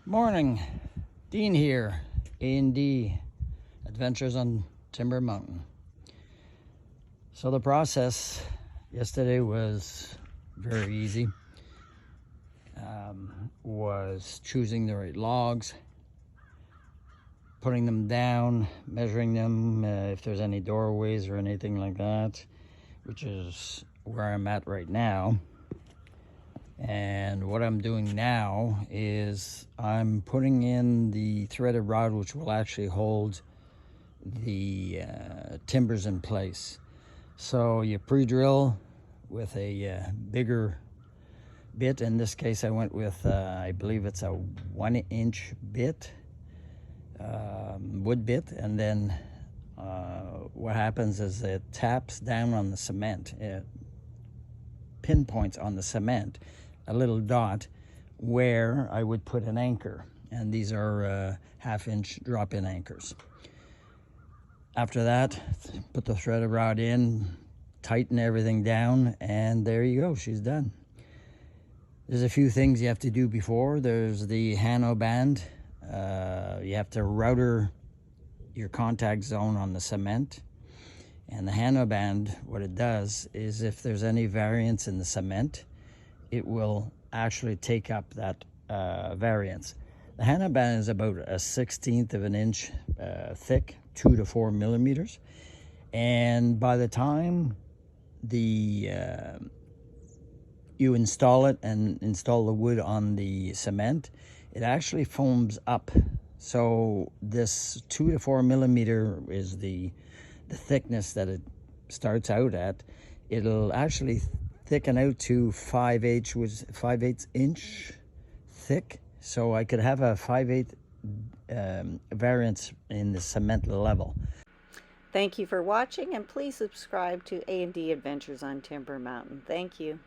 Morning, Dean here, A&D Adventures on Timber Mountain. So the process yesterday was very easy. Was choosing the right logs, putting them down, measuring them if there's any doorways or anything like that, which is where I'm at right now. And what I'm doing now is I'm putting in the threaded rod, which will actually hold the timbers in place. So you pre-drill with a bigger bit. In this case I went with I believe it's a 1-inch bit, wood bit, and then what happens is it taps down on the cement. It pinpoints on the cement a little dot where I would put an anchor, and these are 1/2-inch drop-in anchors. After that, put the threaded rod in, tighten everything down, and there you go, she's done. There's a few things you have to do before. There's the Hano band. You have to router your contact zone on the cement. And the Hano band, what it does is if there's any variance in the cement, it will actually take up that variance. The Hano band is about 1/16 of an inch thick, 2 to 4 millimeters. And by the time you install it and install the wood on the cement, it actually foams up. So this 2 to 4 millimeter is the thickness that it starts out at. It'll actually thicken out to 5/8 inch thick. So I could have a 5/8 variance in the cement level. Thank you for watching, and please subscribe to A&D Adventures on Timber Mountain. Thank you.